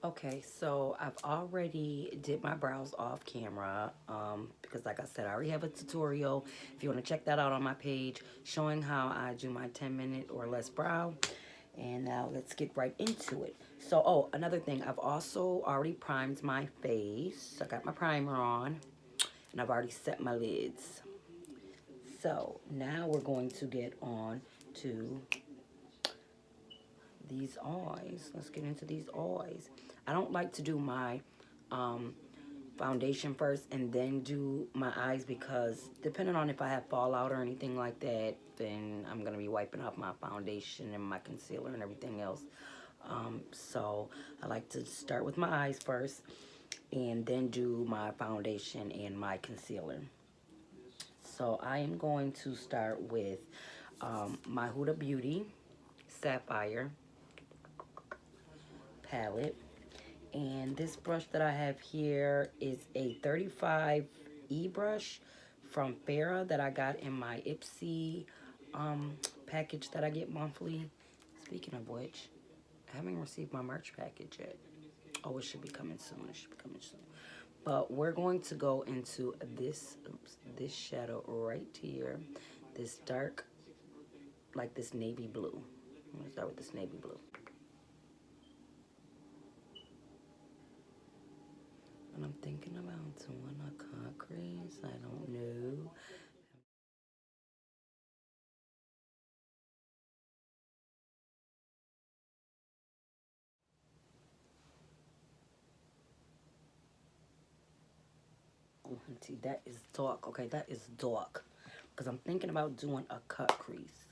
Okay, so I've already did my brows off camera because like I said, I already have a tutorial. If you want to check that out on my page, showing how I do my 10-minute or less brow. And now let's get right into it. So, oh, another thing, I've also already primed my face. I got my primer on and I've already set my lids. So now we're going to get on to these eyes. Let's get into these eyes. I don't like to do my foundation first and then do my eyes because depending on if I have fallout or anything like that, then I'm going to be wiping off my foundation and my concealer and everything else. So I like to start with my eyes first and then do my foundation and my concealer. So I am going to start with my Huda Beauty Sapphire palette. And this brush that I have here is a 35E brush from Farrah that I got in my Ipsy package that I get monthly. Speaking of which, I haven't received my merch package yet. Oh, it should be coming soon. It should be coming soon. But we're going to go into this, this shadow right here. This dark, like this navy blue. I'm going to start with this navy blue. And I'm thinking about doing a cut crease. I don't know. See, that is dark. Okay, that is dark. Because I'm thinking about doing a cut crease.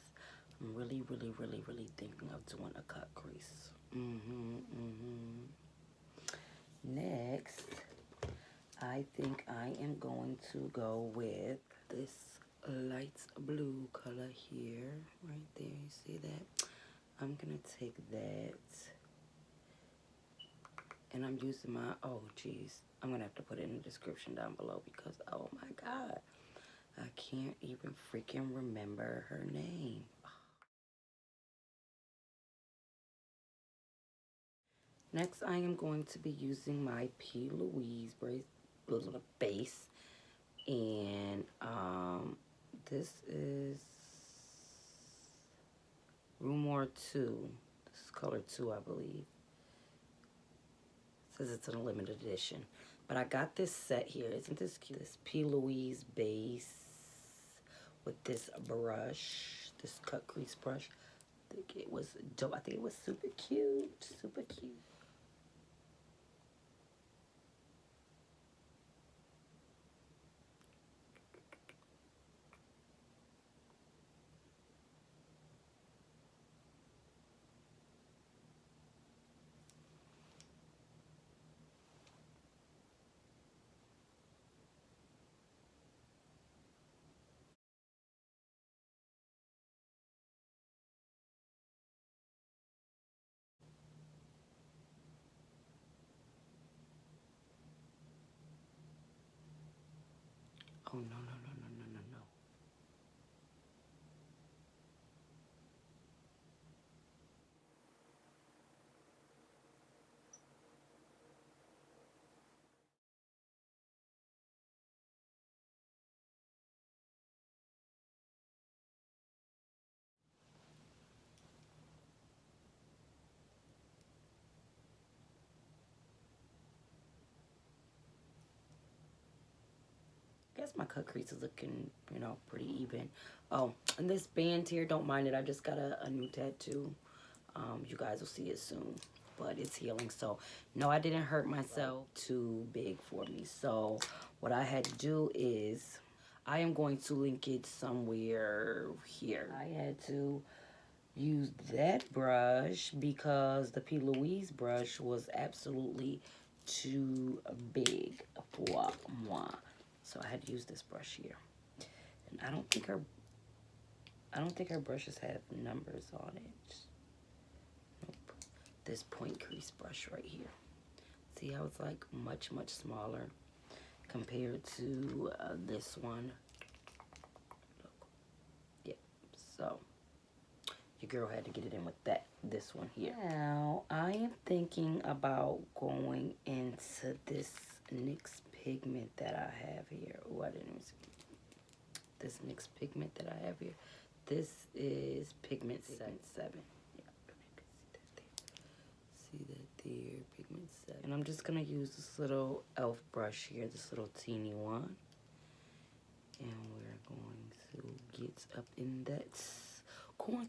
I'm really, really, really, really thinking of doing a cut crease. Next, I think I am going to go with this light blue color here. Right there, you see that? I'm going to take that. And I'm using my, oh geez, I'm going to have to put it in the description down below because, oh my God, I can't even freaking remember her name. Next, I am going to be using my P. Louise base. And this is Rumor 2. This is color 2, I believe. It says it's a limited edition. But I got this set here. Isn't this cute? This P. Louise base with this brush, this cut crease brush. I think it was dope. I think it was super cute. Super cute. Oh, no, no, no, no, no, no, no. I guess my cut crease is looking, you know, pretty even. Oh, and this band here, don't mind it. I just got a new tattoo. You guys will see it soon, but it's healing. So, no, I didn't hurt myself. Too big for me. So, what I had to do is, I am going to link it somewhere here. I had to use that brush because the P. Louise brush was absolutely too big for moi. So I had to use this brush here. And I don't think her brushes have numbers on it. Nope. This point crease brush right here. See how it's like much, much smaller compared to this one. Look. Yep. So your girl had to get it in with this one here. Now, I am thinking about going into this NYX pigment that I have here. Oh, I didn't even see this NYX pigment that I have here. This is pigment 7. Yeah, see that there, pigment 7. And I'm just gonna use this little elf brush here, this little teeny one. And we're going to get up in that corner.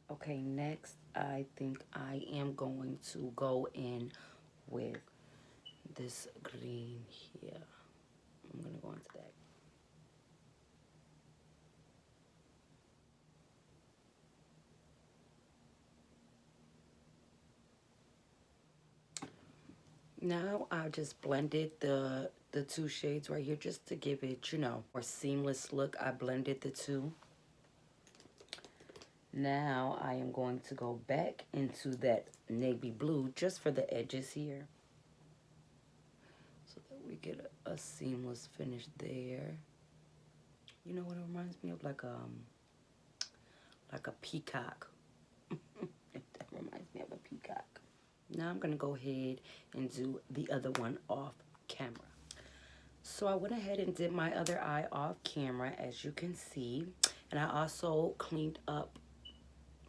Okay, next I think I am going to go in with this green here. I'm gonna go into that. Now I just blended the two shades right here just to give it, you know, more seamless look. I blended the two. Now I am going to go back into that navy blue just for the edges here, so that we get a seamless finish there. You know what it reminds me of? Like a peacock. That reminds me of a peacock. Now I'm gonna go ahead and do the other one off camera. So I went ahead and did my other eye off camera, as you can see, and I also cleaned up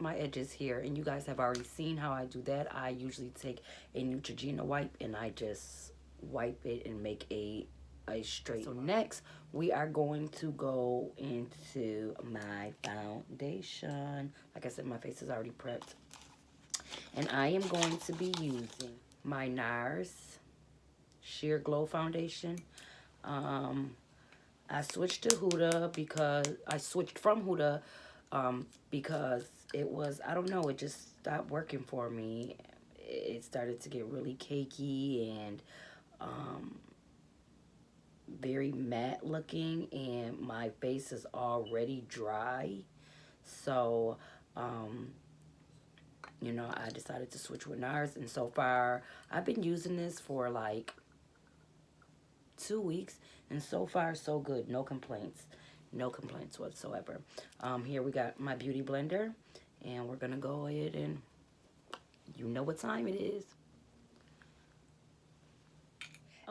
my edges here, and you guys have already seen how I do that. I usually take a Neutrogena wipe and I just wipe it and make a straight. So next we are going to go into my foundation. Like I said, my face is already prepped, and I am going to be using my NARS Sheer Glow Foundation. I switched to Huda because I switched from Huda because it was, I don't know, it just stopped working for me. It started to get really cakey and very matte looking, and my face is already dry. So, you know, I decided to switch with NARS, and so far I've been using this for like 2 weeks, and so far so good. No complaints. No complaints whatsoever. Here we got my beauty blender, and we're gonna go ahead and, you know what time it is.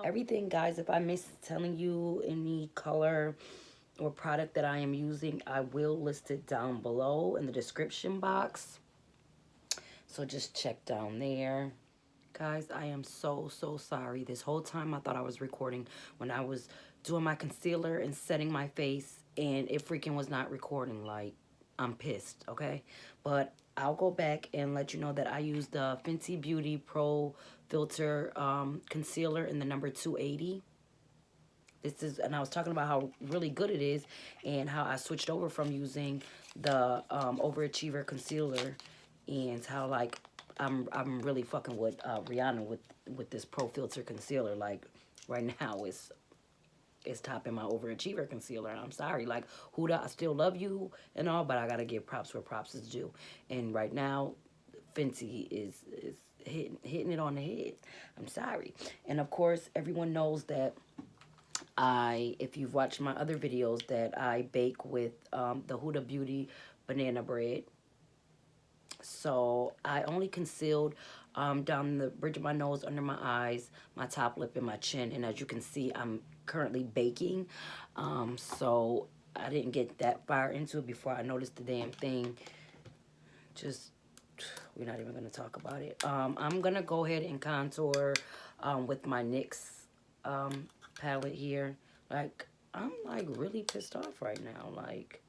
Everything, guys, if I miss telling you any color or product that I am using, I will list it down below in the description box. So just check down there. Guys, I am so sorry. This whole time I thought I was recording when I was doing my concealer and setting my face, and it freaking was not recording. Like, I'm pissed, okay? But I'll go back and let you know that I used the Fenty Beauty Pro Filter concealer in the number 280. This is, and I was talking about how really good it is, and how I switched over from using the Overachiever concealer, and how like I'm really fucking with Rihanna with this Pro Filter concealer. Like right now it's topping my Overachiever concealer. And I'm sorry, like Huda, I still love you and all, but I gotta give props where props is due. And right now, Fenty is hitting it on the head. I'm sorry. And of course, everyone knows that if you've watched my other videos, that I bake with the Huda Beauty banana bread. So I only concealed down the bridge of my nose, under my eyes, my top lip, and my chin. And as you can see, I'm currently baking. So I didn't get that far into it before I noticed the damn thing. Just, we're not even going to talk about it. I'm going to go ahead and contour with my NYX palette here. Like, I'm like really pissed off right now. Like,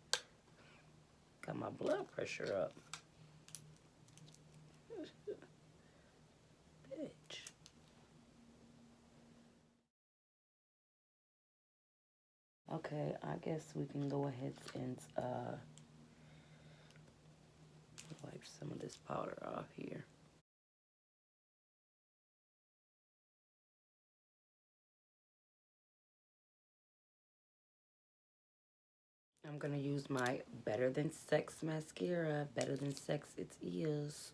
got my blood pressure up. Bitch. Okay, I guess we can go ahead and wipe some of this powder off here. I'm gonna use my Better Than Sex mascara. Better Than Sex it is.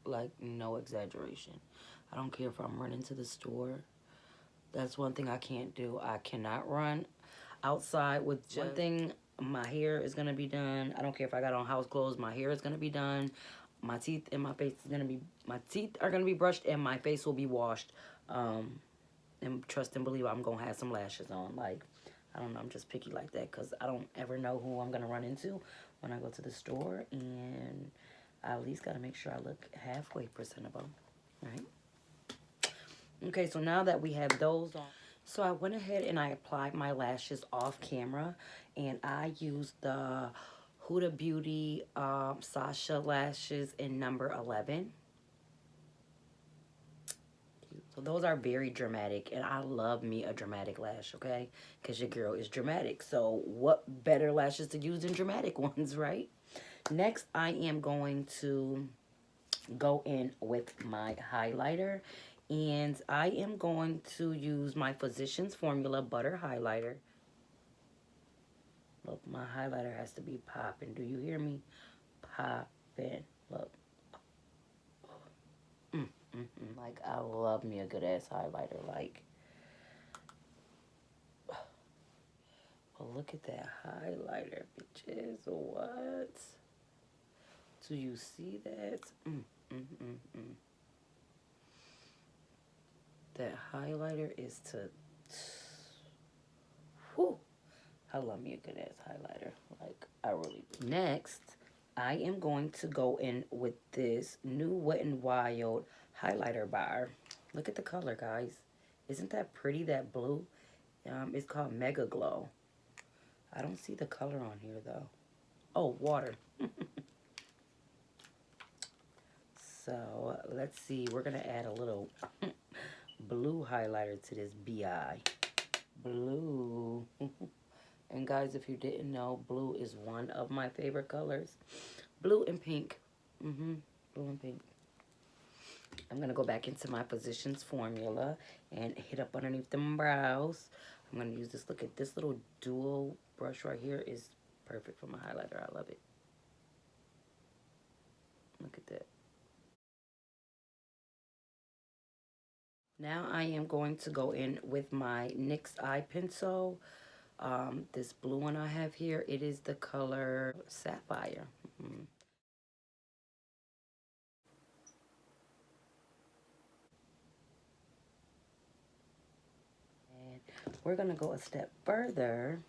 Like, no exaggeration. I don't care if I'm running to the store. That's one thing I can't do. I cannot run outside with just one thing. My hair is gonna be done. I don't care if I got on house clothes. My hair is gonna be done. My teeth and my face is gonna be. My teeth are gonna be brushed and my face will be washed. And trust and believe I'm gonna have some lashes on. Like, I don't know. I'm just picky like that because I don't ever know who I'm gonna run into when I go to the store, and I at least gotta make sure I look halfway presentable, right? Okay, so now that we have those on, so I went ahead and I applied my lashes off camera, and I used the Huda Beauty Sasha lashes in number 11. So those are very dramatic, and I love me a dramatic lash, okay? Because your girl is dramatic. So what better lashes to use than dramatic ones, right? Next, I am going to go in with my highlighter, and I am going to use my Physicians Formula Butter Highlighter. Look, my highlighter has to be popping. Do you hear me? Popping. Look. Like, I love me a good ass highlighter. Like, well, look at that highlighter, bitches. What? Do you see that? That highlighter is to... Whew. I love me a good ass highlighter. Like, I really do. Next, I am going to go in with this new Wet n Wild highlighter bar. Look at the color, guys. Isn't that pretty, that blue? It's called Mega Glow. I don't see the color on here, though. Oh, water. So, let's see. We're going to add a little blue highlighter to this BI. Blue. And guys, if you didn't know, blue is one of my favorite colors. Blue and pink. Blue and pink. I'm going to go back into my Physicians Formula and hit up underneath them brows. I'm going to use this. Look at this little dual brush right here is perfect for my highlighter. I love it. Look at that. Now I am going to go in with my NYX eye pencil. This blue one I have here, it is the color Sapphire. And we're going to go a step further,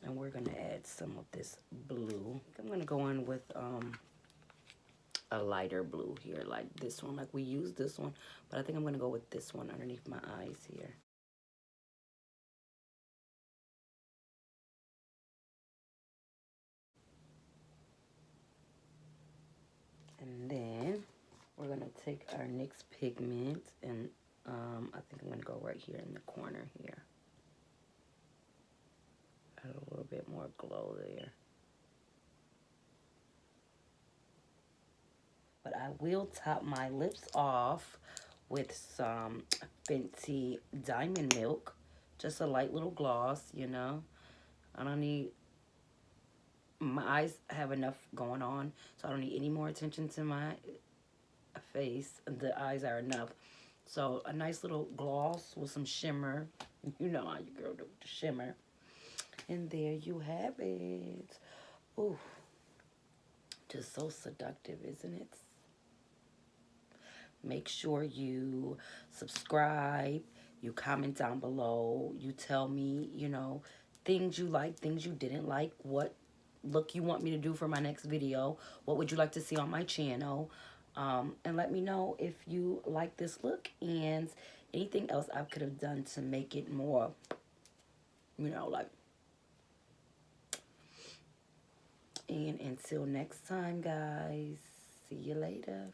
and we're going to add some of this blue. I'm going to go in with a lighter blue here, like this one. Like, we use this one, but I think I'm going to go with this one underneath my eyes here. And then we're going to take our NYX pigment, and I think I'm going to go right here in the corner here. Add a little bit more glow there. But I will top my lips off with some Fenty Diamond Milk. Just a light little gloss, you know. I don't need... My eyes have enough going on, so I don't need any more attention to my face. The eyes are enough. So a nice little gloss with some shimmer. You know how your girl do with the shimmer. And there you have it. Ooh. Just so seductive, isn't it? Make sure you subscribe, you comment down below, you tell me, you know, things you like, things you didn't like, what look you want me to do for my next video, what would you like to see on my channel, and let me know if you like this look and anything else I could have done to make it more, you know, like. And until next time, guys, see you later.